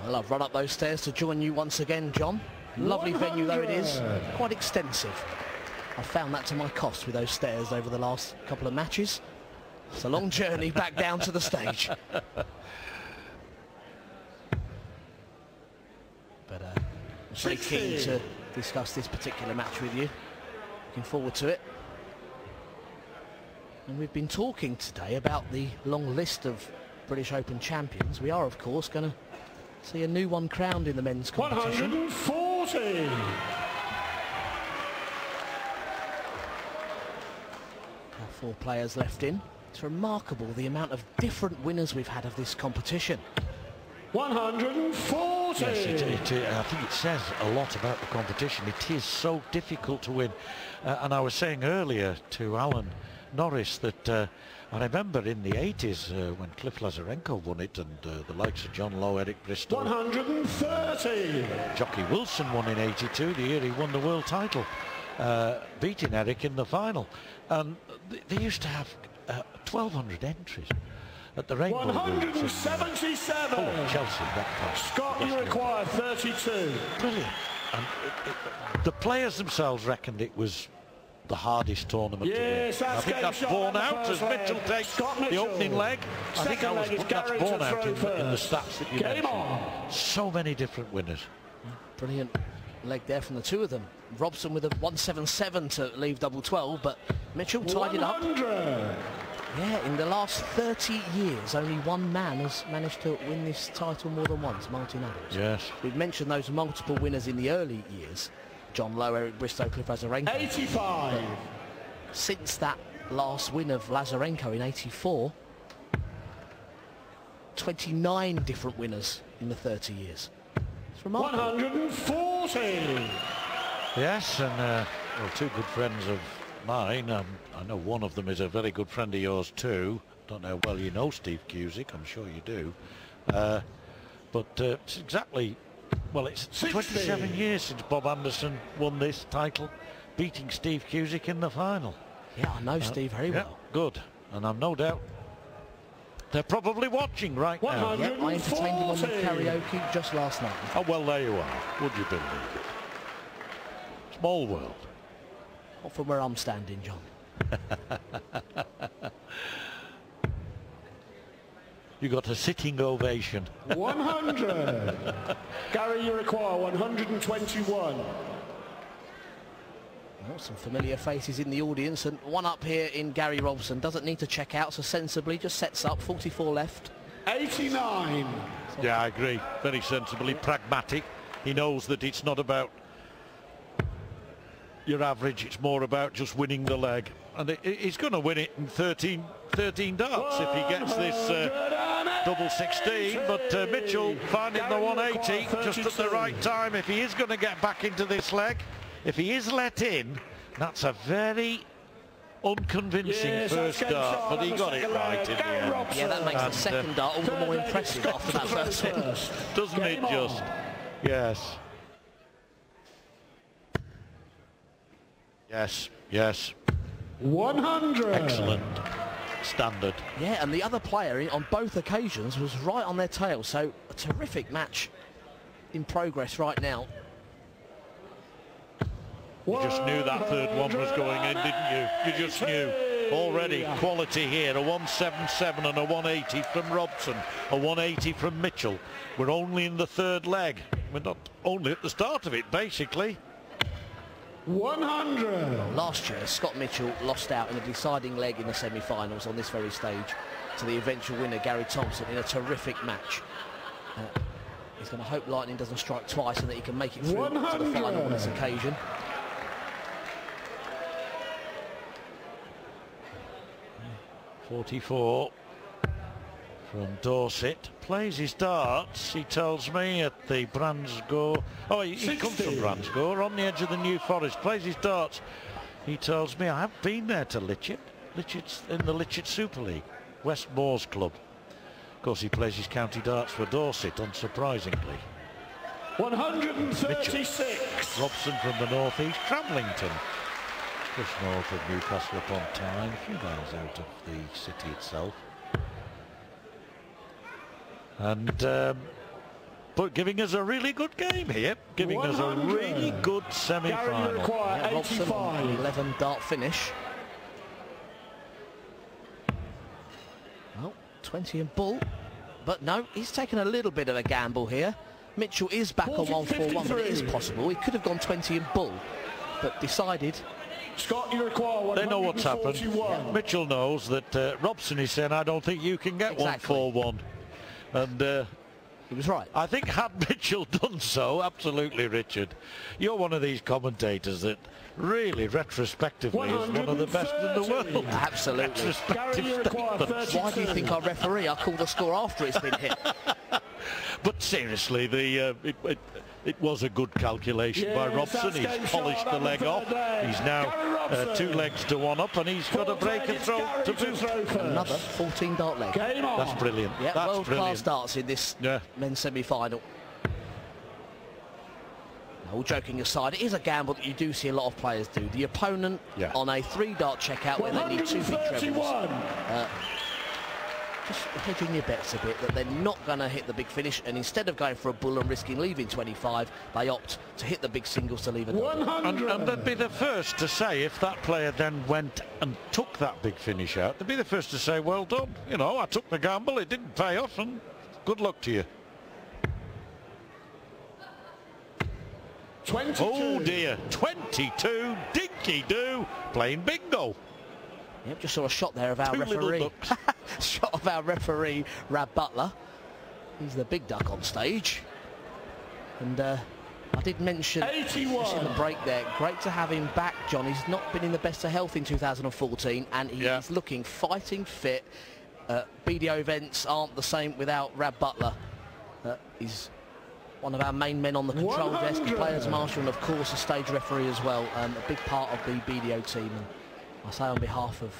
Well, I've run up those stairs to join you once again, John. Lovely 100. venue though it is, quite extensive. I found that to my cost with those stairs over the last couple of matches. It's a long journey back down to the stage. But I'm pretty keen to discuss this particular match with you. Looking forward to it. And we've been talking today about the long list of British Open champions. We are, of course, going to see a new one crowned in the men's competition. 140. 4 players left in. It's remarkable the amount of different winners we've had of this competition. 140. Yes, I think it says a lot about the competition. It is so difficult to win. And I was saying earlier to Alan Norris that I remember in the 80s when Cliff Lazarenko won it, and the likes of John Lowe, Eric Bristow. 130. Jockey Wilson won in 82, the year he won the world title, beating Eric in the final. And they used to have 1,200 entries at the Rainbow. 177. Chelsea that time. Scotland require 32. Brilliant. And the players themselves reckoned it was the hardest tournament to win. I think that's borne out as Mitchell takes the opening leg. I think that's borne out in the stats that you mentioned. So many different winners. Brilliant leg there from the two of them. Robson with a 177 to leave double 12, but Mitchell tied it up. 100. Yeah, in the last 30 years, only one man has managed to win this title more than once, Martin Adams. Yes. We've mentioned those multiple winners in the early years. John Lowe, Eric Bristow, Cliff Lazarenko. 85. But since that last win of Lazarenko in 84, 29 different winners in the 30 years. It's remarkable. 140. Yes, and well, 2 good friends of mine. I know one of them is a very good friend of yours too. Don't know how well you know Steve Cusick, I'm sure you do. But it's exactly, well, it's 27 years since Bob Anderson won this title, beating Steve Cusick in the final. Yeah, I know Steve very well. Yeah, good. And I'm no doubt they're probably watching right now. Yeah, I entertained him on the karaoke just last night. Oh, well, there you are. Would you believe it? Small world. Not from where I'm standing, John. You got a sitting ovation. 100. Gary, you require 121. Well, some familiar faces in the audience, and one up here in Gary Robson. Doesn't need to check out, so sensibly just sets up. 44 left. 89. Yeah, I agree. Very sensibly pragmatic. He knows that it's not about your average, it's more about just winning the leg. And he's going to win it in 13 darts if he gets this double 16. But Mitchell finding the 180 just at the right time. If he is going to get back into this leg, if he is let in, that's a very unconvincing first dart, but he got it right in the end. Yeah, that makes the second dart all the more impressive after that first one. Doesn't it just? Yes. Yes, yes. 100. Excellent. Standard. Yeah, and the other player on both occasions was right on their tail, so a terrific match in progress right now. You just knew that third one was going in, didn't you? You just knew. Already quality here, a 177 and a 180 from Robson, a 180 from Mitchell. We're only in the third leg. We're not only at the start of it, basically. 100. Last year, Scott Mitchell lost out in a deciding leg in the semi-finals on this very stage to the eventual winner, Gary Thompson, in a terrific match. He's going to hope lightning doesn't strike twice and that he can make it through to the final on this occasion. .44 from Dorset. Plays his darts, he tells me, at the Bransgo. Oh, he comes from Bransgo, on the edge of the New Forest. Plays his darts. He tells me, I have been there to Litchett. Litchett's in the Litchett Super League, West Moors Club. Of course, he plays his county darts for Dorset, unsurprisingly. 136. Mitchell. Robson from the northeast, Cramlington, just north of Newcastle upon Tyne, a few miles out of the city itself. And giving us a really good game here, giving us a really good semi-final. Yeah, Robson on an 11 dart finish. Well, 20 and bull, but no, he's taken a little bit of a gamble here. Mitchell is back on 141, but it is possible. He could have gone 20 and bull, but decided. Scott, you require 141. They know what's happened. Yeah. Mitchell knows that Robson is saying, I don't think you can get 141. And he was right. I think had Mitchell done so, absolutely, Richard, you're one of these commentators that really retrospectively is one of the best in the world. Absolutely. Why do you think I referee? I call the score after it's been hit. But seriously, it was a good calculation by Robson. He's polished the leg off. He's now 2 legs to 1 up, and he's got a break and throw to boot. Another 14 dart leg. That's brilliant. Yeah, that's world-class darts in this men's semi-final. All joking aside, it is a gamble that you do see a lot of players do. The opponent on a 3-dart checkout where they need 2 big trebles. Just hedging your bets a bit that they're not going to hit the big finish, and instead of going for a bull and risking leaving 25, they opt to hit the big singles to leave a double. And they'd be the first to say, if that player then went and took that big finish out, they'd be the first to say, well done, you know, I took the gamble, it didn't pay off, and good luck to you. 22. Oh dear, 22, dinky-do, playing bingo. Yep, just saw a shot there of our referee. Shot of our referee, Rab Butler. He's the big duck on stage. And I did mention in the break there, great to have him back, John. He's not been in the best of health in 2014, and he is looking fighting fit. BDO events aren't the same without Rab Butler. He's one of our main men on the control desk, the players marshal, and of course a stage referee as well. A big part of the BDO team. And I say on behalf of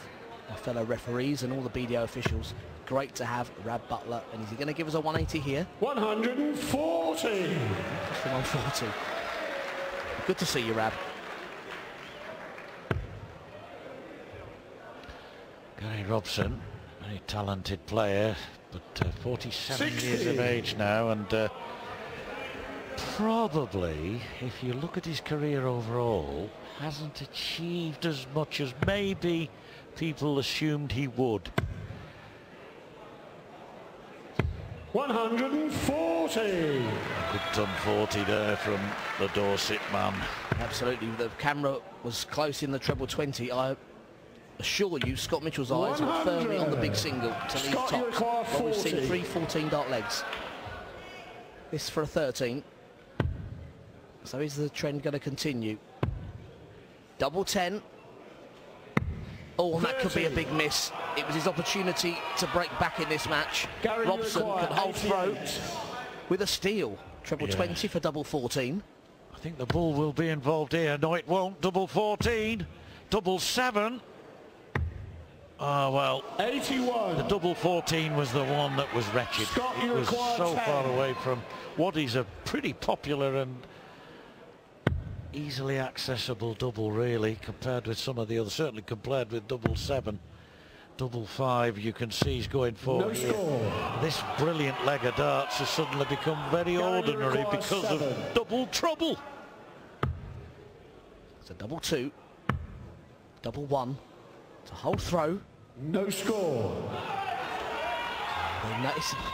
my fellow referees and all the BDO officials, great to have Rab Butler. And is he going to give us a 180 here? 140. Just for 140. Good to see you, Rab. Gary Robson, very talented player, but 47 years of age now, and probably, if you look at his career overall, hasn't achieved as much as maybe people assumed he would. 140. Good done 40 there from the Dorset man. Absolutely, the camera was close in the treble 20. I assure you, Scott Mitchell's eyes were firmly on the big single to leave top. Well, we've seen 3 14-dart legs. This for a 13. So is the trend going to continue? Double 10. Oh, and that could be a big miss. It was his opportunity to break back in this match. Robson can hold throw with a steal. Treble 20 for double 14. I think the bull will be involved here. No, it won't. Double 14. Double 7. Oh, well. 81. The double 14 was the one that was wretched. It was so far away from what is a pretty popular and easily accessible double, really, compared with some of the others, certainly compared with double 7. Double 5, you can see he's going for here. This brilliant leg of darts has suddenly become very ordinary because of double trouble. It's a double 2, double 1, it's a whole throw. No score.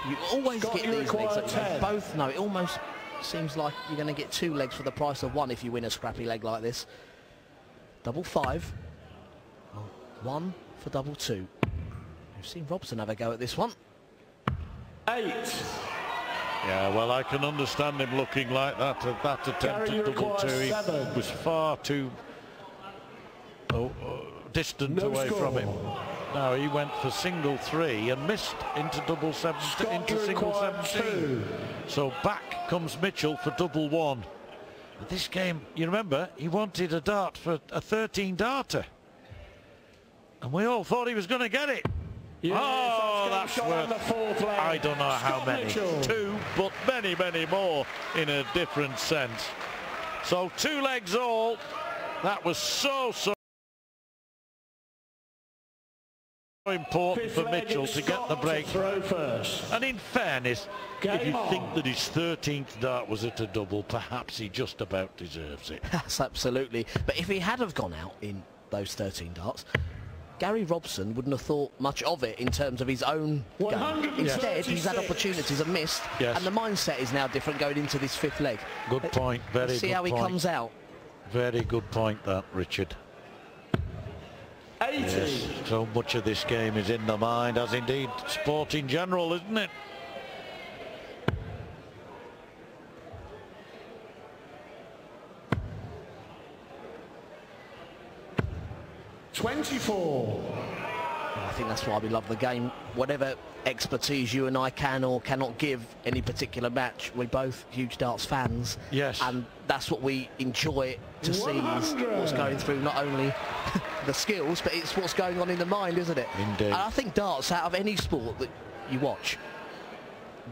You always get these legs that you both know. It almost seems like you're going to get 2 legs for the price of 1 if you win a scrappy leg like this. Double 5. 1 for double 2. We've seen Robson have a go at this one. 8. Yeah, well, I can understand him looking like that. That attempt at double 2, he was far too distant away from him. No, he went for single 3 and missed into double 7, into single 17. So back comes Mitchell for double 1. This game, you remember, he wanted a dart for a 13-darter. And we all thought he was going to get it. Yes, that's worth, I don't know how many. Mitchell. 2, but many, many more in a different sense. So 2 legs all. That was so Important for Mitchell to get the break. And in fairness, if you think that his 13th dart was at a double, perhaps he just about deserves it. That's absolutely. But if he had have gone out in those 13 darts, Gary Robson wouldn't have thought much of it in terms of his own game. Instead, he's had opportunities and missed, and the mindset is now different going into this 5th leg. Good point, very good point. See how he comes out. Very good point, that, Richard. 80. Yes, so much of this game is in the mind, as indeed sport in general, isn't it? $24. I think that's why we love the game. Whatever expertise you and I can or cannot give any particular match, we're both huge darts fans. Yes. And that's what we enjoy to see, is what's going through not only the skills, but it's what's going on in the mind, isn't it? Indeed. And I think darts, out of any sport that you watch,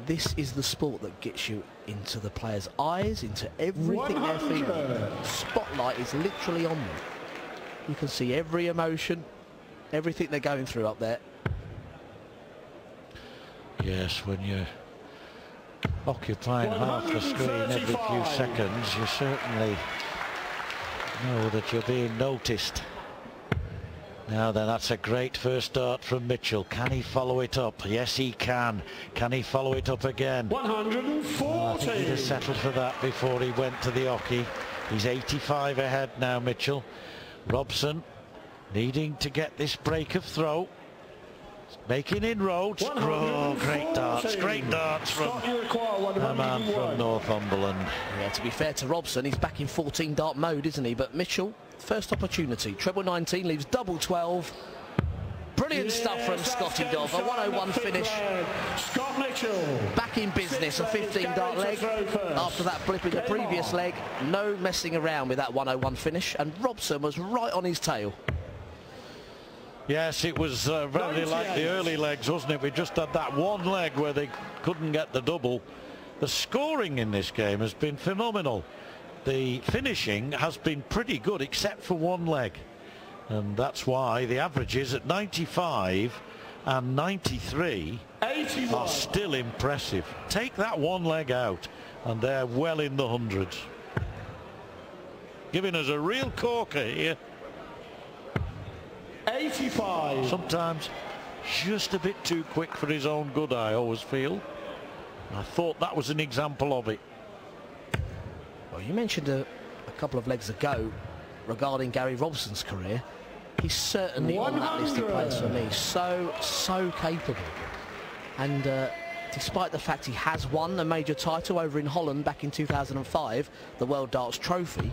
this is the sport that gets you into the players' eyes, into everything they're feeling. Spotlight is literally on them. You can see every emotion, everything they're going through up there. Yes, when you're occupying half the screen every few seconds, you certainly know that you're being noticed. Now then, that's a great first dart from Mitchell. Can he follow it up? Yes, he can. Can he follow it up again? 140. I think he'd have settled for that before he went to the hockey. He's 85 ahead now, Mitchell. Robson needing to get this break of throw. Making inroads. Oh, great darts from a man from Northumberland. Yeah, to be fair to Robson, he's back in 14 dart mode, isn't he? But Mitchell, first opportunity. Treble 19 leaves double 12. Brilliant stuff from Scotty Dove. A 101 finish. Scott Mitchell. Back in business, a 15 dart leg. After that blip in the previous leg, no messing around with that 101 finish. And Robson was right on his tail. Yes, it was very like the early legs, wasn't it? We just had that one leg where they couldn't get the double. The scoring in this game has been phenomenal. The finishing has been pretty good, except for one leg. And that's why the averages at 95 and 93 are still impressive. Take that one leg out, and they're well in the hundreds. Giving us a real corker here. 85. Sometimes just a bit too quick for his own good, I always feel. I thought that was an example of it. Well, you mentioned a couple of legs ago regarding Gary Robson's career. He's certainly on that list of players for me. So capable. And despite the fact he has won a major title over in Holland back in 2005, the World Darts Trophy,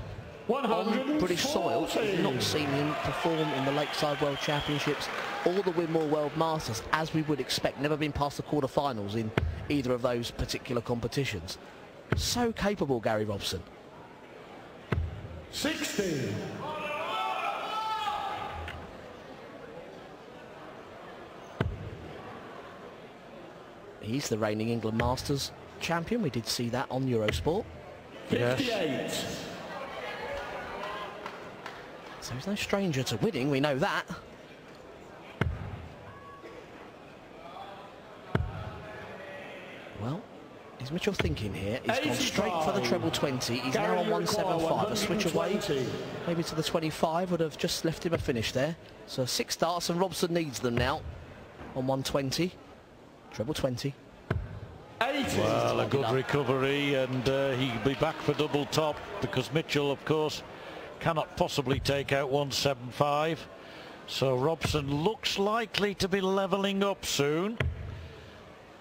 on British soil, we've not seen him perform in the Lakeside World Championships or the Winmore World Masters, as we would expect. Never been past the quarterfinals in either of those particular competitions. So capable, Gary Robson. 60. He's the reigning England Masters champion. We did see that on Eurosport. 58. Yes. So he's no stranger to winning, we know that. Well, is Mitchell thinking here? He's gone straight for the treble 20. He's now on 175. A switch away, maybe to the 25, would have just left him a finish there. So 6 darts, and Robson needs them now on 120. Treble 20. 80. Well, a good recovery, and he'll be back for double top, because Mitchell, of course, cannot possibly take out 175. So Robson looks likely to be levelling up soon.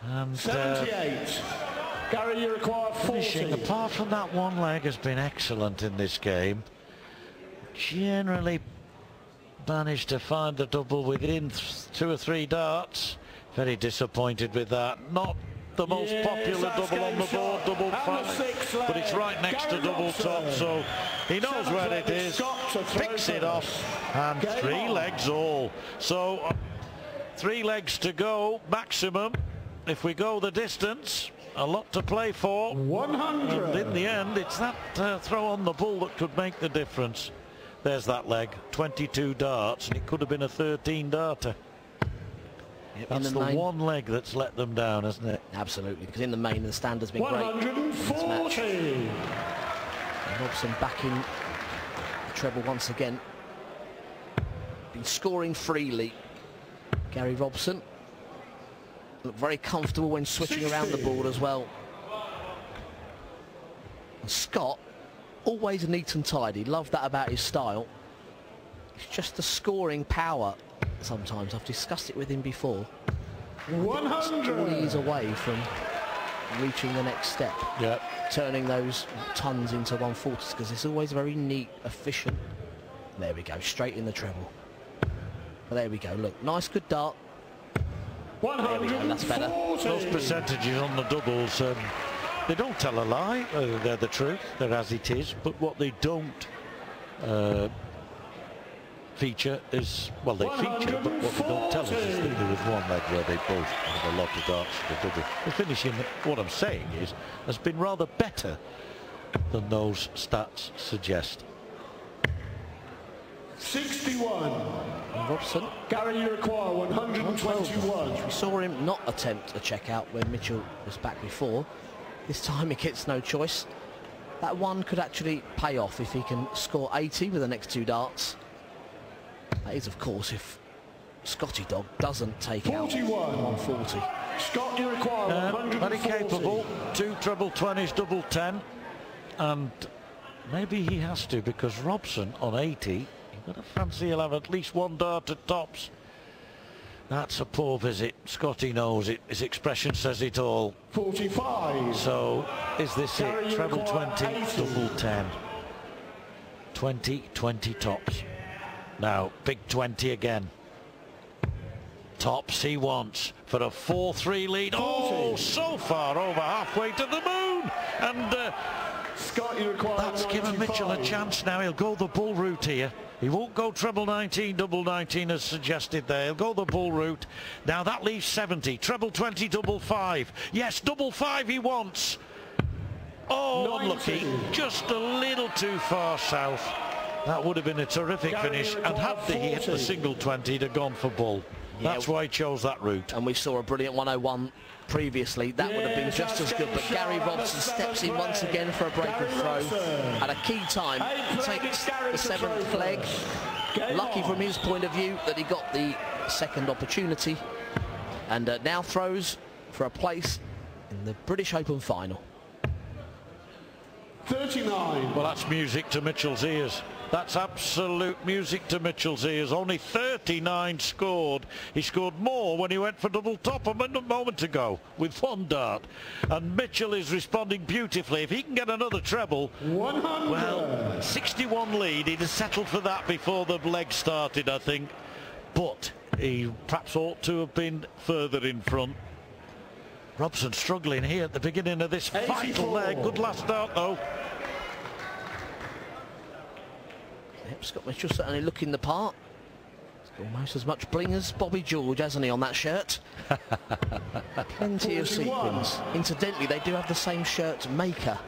And 78. Gary, you require 40. Finishing, apart from that one leg, has been excellent in this game. Generally managed to find the double within 2 or 3 darts. Very disappointed with that. Not the most popular double on the board, double 5, but it's right next to double top, so he knows where it is, picks it off, and 3 legs all. So 3 legs to go maximum. If we go the distance, a lot to play for. 100. And in the end, it's that throw on the bull that could make the difference. There's that leg, 22 darts, and it could have been a 13 darter. That's the one leg that's let them down, hasn't it? Absolutely, because in the main the stand has been great. 140. And Robson backing the treble once again. Been scoring freely. Gary Robson looked very comfortable when switching 60. around the board as well. And Scott, always neat and tidy. Love that about his style. It's just the scoring power sometimes. I've discussed it with him before. 100. He's away from reaching the next step. Yep. Turning those tons into 140s, because it's always very neat, efficient. There we go, straight in the treble. Well, there we go, look, nice good dart. There we go, that's better. Those percentages on the doubles, they don't tell a lie. They're the truth, they're as it is. But what they don't feature is, well, they feature, but what they don't tell us is that there was one leg where they both had a lot of darts to the double. The finishing, what I'm saying is, has been rather better than those stats suggest. 61. And Robson. Gary, you require 121. We saw him not attempt a check out when Mitchell was back before. This time he gets no choice. That one could actually pay off if he can score 80 with the next two darts. That is, of course, if Scotty Dog doesn't take 41. out 140. Scott, you require 140. Very capable, 2 treble 20s, double 10, and maybe he has to, because Robson on 80, you've got to fancy he'll have at least one dart at tops. That's a poor visit. Scotty knows it. His expression says it all. 45. So, is this Gary, it? you Treble require 20, 80. double 10. 20, 20 tops. Now, big 20 again. Tops he wants for a 4-3 lead. Oh, so far over halfway to the moon. And Scott, you require that's given Mitchell a chance now. He'll go the bull route here. He won't go treble 19, double 19 as suggested there. He'll go the bull route. Now that leaves 70. Treble 20, double 5. Yes, double 5 he wants. Oh, 90. unlucky. Just a little too far south. That would have been a terrific finish, and had he hit the single 20, he'd have gone for bull. That's why he chose that route. And we saw a brilliant 101 previously. That would have been just as good, but Gary Robson steps in once again for a breakaway throw at a key time. Takes the 7th leg. Lucky from his point of view that he got the second opportunity, and now throws for a place in the British Open final. 39. Well, that's music to Mitchell's ears. That's absolute music to Mitchell's ears. Only 39 scored. He scored more when he went for double top a moment ago with one dart. And Mitchell is responding beautifully. If he can get another treble, 100. well, 61 lead. He'd have settled for that before the leg started, I think. But he perhaps ought to have been further in front. Robson struggling here at the beginning of this 84. vital leg. Good last dart, though. Yep, Scott Mitchell certainly looking the part. He's almost as much bling as Bobby George, hasn't he, on that shirt? Plenty of sequins. Incidentally, they do have the same shirt maker.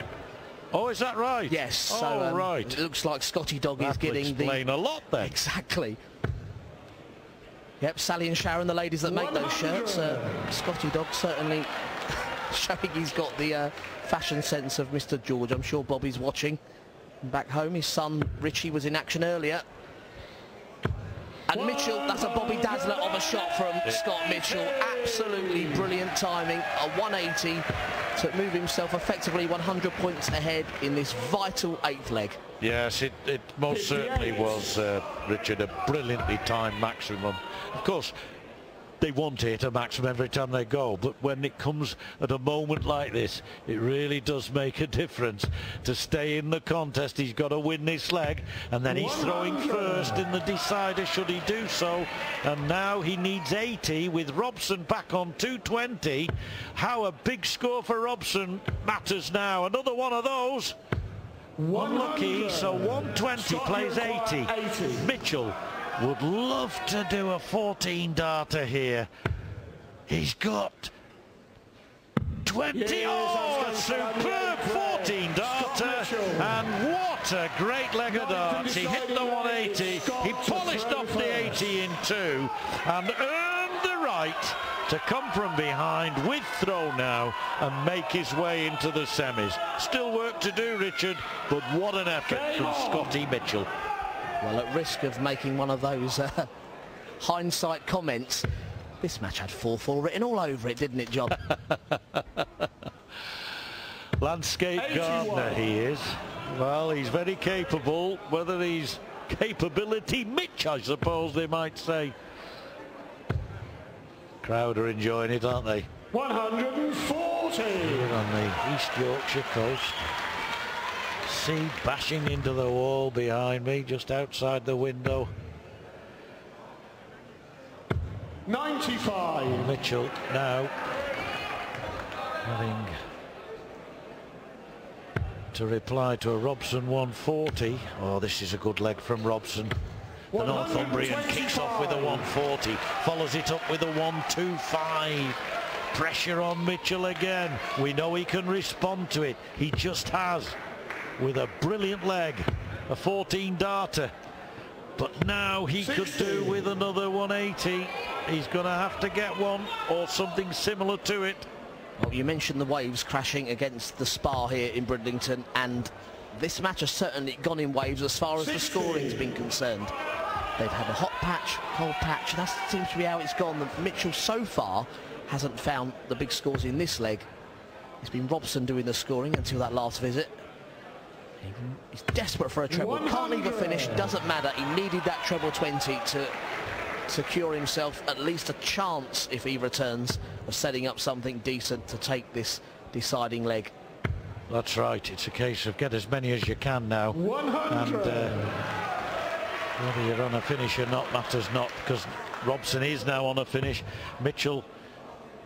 Oh, is that right? Yes. So right. It looks like Scotty Dog is That getting will explain a lot then. Exactly. Yep, Sally and Sharon, the ladies that make those shirts. Scotty Dog certainly showing he's got the fashion sense of Mr. George. I'm sure Bobby's watching. Back home, his son Richie was in action earlier. And Mitchell, that's a Bobby Dazzler of a shot from Scott Mitchell. Absolutely brilliant timing. A 180 to move himself effectively 100 points ahead in this vital 8th leg. Yes, it most certainly was, Richard, a brilliantly timed maximum. Of course, they want it a maximum every time they go, but when it comes at a moment like this, it really does make a difference. To stay in the contest, he's got to win this leg, and then he's throwing first in the decider should he do so. And now he needs 80 with Robson back on 220. How a big score for Robson matters now. Another one of those. Unlucky, so 120 plays 80. Mitchell would love to do a 14-darter here. He's got 20. Oh, a superb 14-darter. And what a great leg of darts. He hit the 180. He polished off the 80 in 2 and earned the right right to come from behind with throw now and make his way into the semis. Still work to do, Richard, but what an effort from Scotty Mitchell. Well, at risk of making one of those hindsight comments, this match had 4-4 written all over it, didn't it, John? Landscape gardener he is. Well, he's very capable, whether he's capability Mitch, I suppose they might say. Crowd are enjoying it, aren't they? 140. Here on the East Yorkshire coast. Sea bashing into the wall behind me, just outside the window. 95. Mitchell now having to reply to a Robson 140. Oh, this is a good leg from Robson. The Northumbrian kicks off with a 140, follows it up with a 125. Pressure on Mitchell again. We know he can respond to it. He just has, with a brilliant leg, a 14 darter. But now he 60. could do with another 180. He's going to have to get one or something similar to it. Well, you mentioned the waves crashing against the spar here in Bridlington, and this match has certainly gone in waves as far as 60. the scoring's been concerned. They've had a hot patch, cold patch, and that seems to be how it's gone. Mitchell so far hasn't found the big scores in this leg. It's been Robson doing the scoring until that last visit. He's desperate for a treble, 100. can't leave a finish, doesn't matter. He needed that treble 20 to secure himself at least a chance, if he returns, of setting up something decent to take this deciding leg. That's right, it's a case of get as many as you can now. 100. And whether you're on a finish or not matters not, because Robson is now on a finish. Mitchell,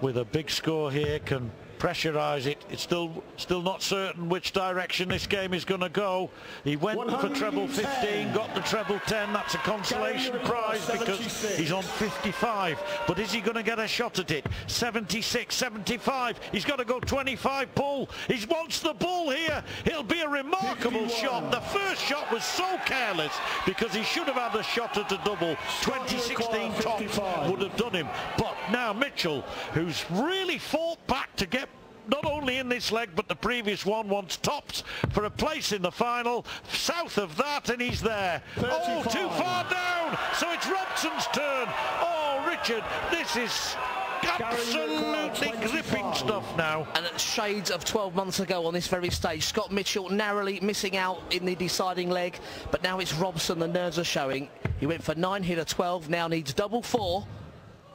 with a big score here, can pressurise it. It's still not certain which direction this game is going to go. He went for treble 15, got the treble 10. That's a consolation prize because he's on 55. But is he going to get a shot at it? 76, 75. He's got to go 25 pull. He wants the bull here. It'll be a remarkable 51. shot. The first shot was so careless because he should have had a shot at a double. 2016 tops would have done him. But now Mitchell, who's really fought back to get not only in this leg but the previous one, wants tops for a place in the final. South of that, and he's there. 35. Oh, too far down. So it's Robson's turn. Oh, Richard, this is absolutely gripping stuff now. And at shades of 12 months ago on this very stage, Scott Mitchell narrowly missing out in the deciding leg, but now it's Robson, the nerves are showing. He went for 9, hit a 12, now needs double 4.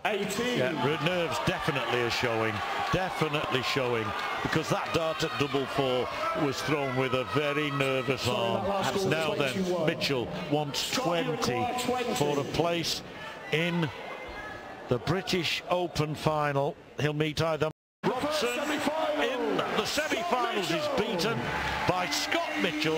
18. Yeah, nerves definitely are showing, because that dart at double 4 was thrown with a very nervous arm. Now then, Mitchell wants 20 for a place in the British Open final. He'll meet either Robson in the semi-finals. Is beaten by Scott Mitchell.